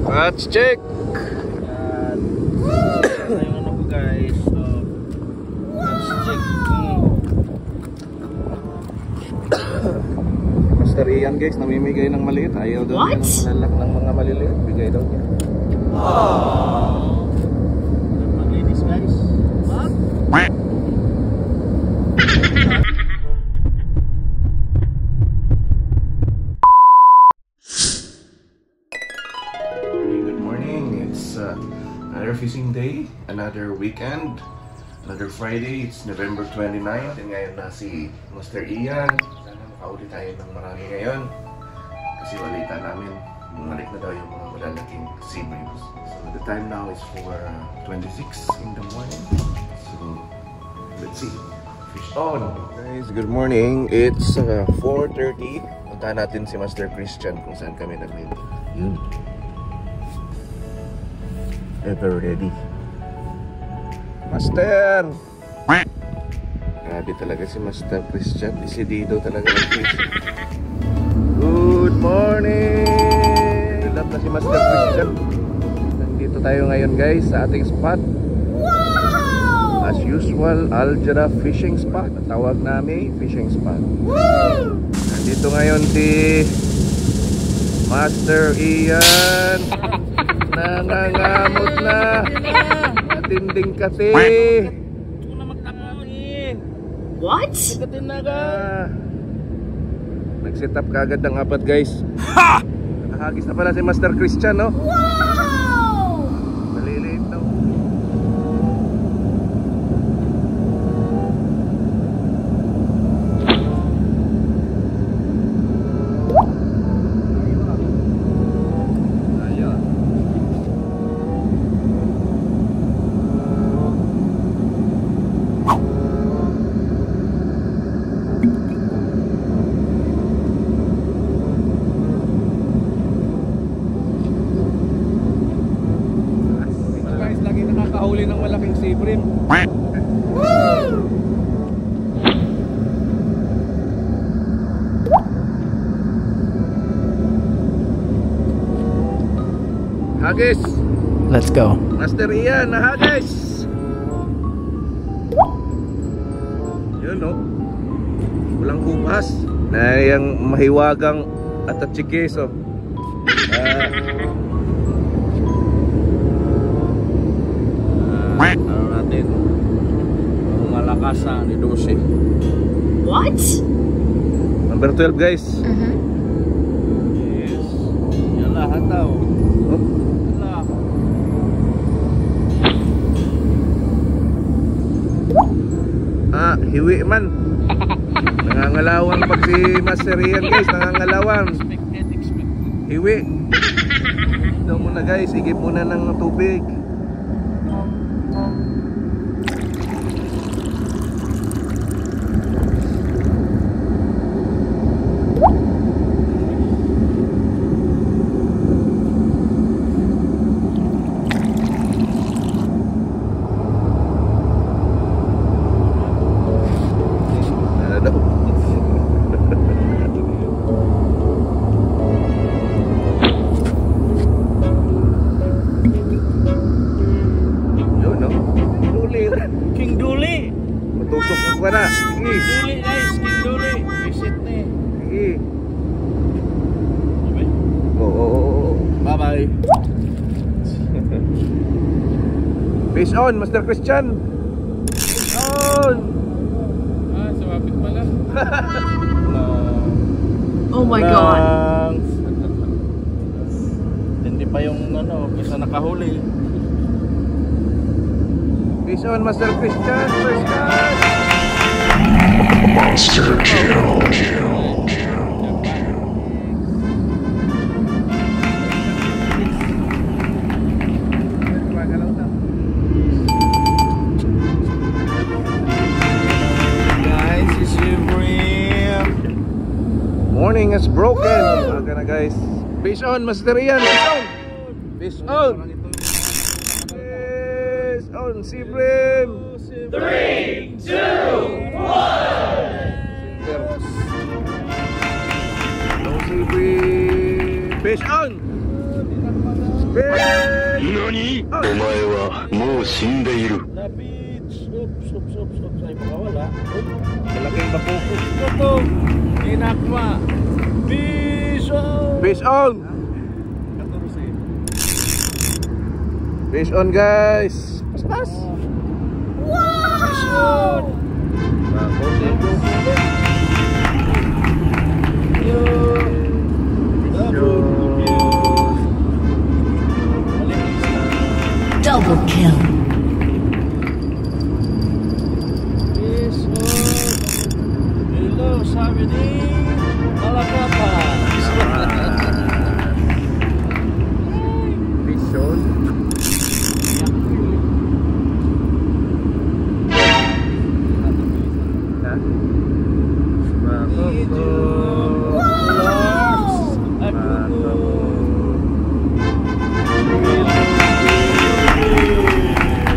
Let's check. Yan. Yung ano ko guys. So, let's check. Master Ian guys, namimigay ng maliit. Ayaw daw niya ng malalak ng mga maliliit. Bigay daw niya. Maglinis guys. What? Good morning. It's another fishing day, another weekend, another Friday. It's November 29. And ngayon na si Master Ian. Sana makauli tayo ng marami ngayon. Kasi walita namin. Bumalik na daw yung mga malalaking sea breams. So the time now is 4:26 in the morning. So let's see. Fish on! Guys, good morning. It's 4:30. Puntahan natin si Master Christian kung saan kami nag-live. Yun. Ever ready. Master! Grabe talaga si Master Christian. Decidido talaga ng fish. Good morning! Love na si Master Christian. Nandito tayo ngayon guys sa ating spot. Wow! As usual, Al-Jarrah fishing spot. Tawag namin fishing spot. Woo! Nandito ngayon si Master Ian. Nangangamot na. Matinding kasi. Ito na magtakain. What? Ikatin na ka. Nag-set up kaagad ng apat guys. Ha! Nakahagis na pala si Master Christian, no? Wow! Maliliit daw. Nakakahuli ng malaking sea bream. Hagis! Let's go. Master Ian, nahagis! Yun, no? Walang kupas. Na yung mahiwagang at atsikis, oh. Ano natin? Mga lakasa ni Dose. What? Number 12 guys. Yes. Yan lahat daw. Oh. Wala. Hiwi man. Nangangalawan pag si Master Ian guys. Nangangalawan. Expected. Hiwi. Daw muna guys. Igip muna ng tubig. King Duli. Matusok mo ka na. Sige. Duli guys, King Duli. Visit na eh. Sige. Okay. Oo. Bye bye. Fish on, Master Christian. Fish on. Sumapit pala. Oh my God. Hindi pa yung ano, isa nakahuli. Fish on, Master Christian. First catch. Monster kill. Guys, is your bream. Morning is broken. Aga na guys. Fish on, Master Ian. Fish on. Fish on. Fish on, sea bream. 3, 2, 1. No sea bream. Fish on. 何？お前はもう死んでいる。 Lapit! Stop! Sa'yo makawala. Uy, malaking bakukos ko to. Inakma. Fish on! Fish on! Fish on guys! Pas! Fish on! Double kill. Fish on! Hello, sabi ni Malakapan. Fish on?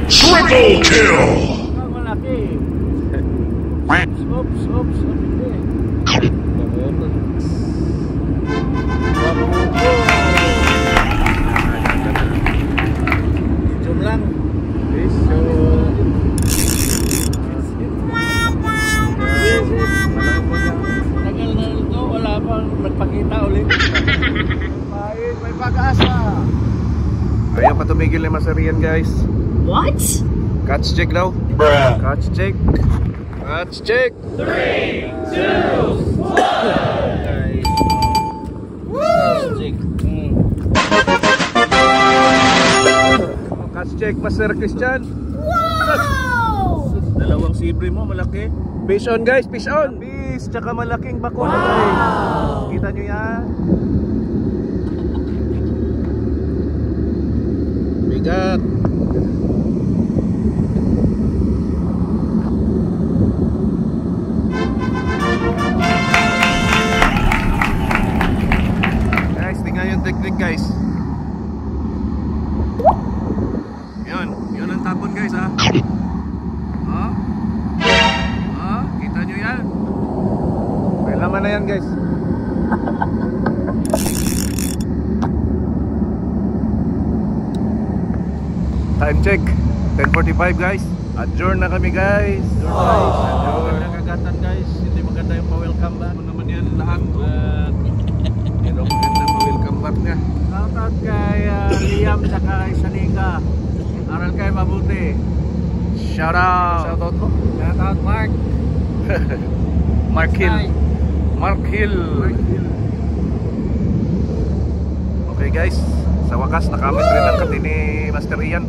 Triple kill! Malaki. Oops. Jom lang. Fish on! Tagal na ito, wala pang nagpakita ulit. May pag-asa. Ayaw pa tumigil ni Master Ian guys. What? Catch check daw. Bruh. Catch check. Catch check. 3, 2, 1! Catch check Master Christian. Wow! Dalawang sibre mo, malaki. Fish on guys, fish on. Fish, tsaka malaking bakuna guys. Kita nyo yan. Bigat. Guys, tingnan yung technique guys. Yun ang tapon guys ha. Kita nyo yan. May laman na yan guys. Time check 10:45 guys. Adjourn na kami guys. Adjourn. Nagagatan guys, hindi maganda yung pa-welcome back. Ano naman yan lahat to? Pero maganda pa-welcome back niya. Shoutout kay Liam tsaka kay Shanika. Aral kayo mabuti. Shout out. Shout out mo. Shoutout Mark. Mark Hill. Mark Hill. Okay guys, sa wakas nakamit rin ang kati ni Master Ian.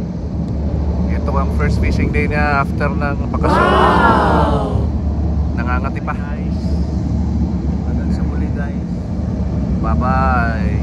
Ito ang first fishing day niya after ng bakasyon. Nangangati pa. Guys. Hanggang sa muli guys. Bye bye.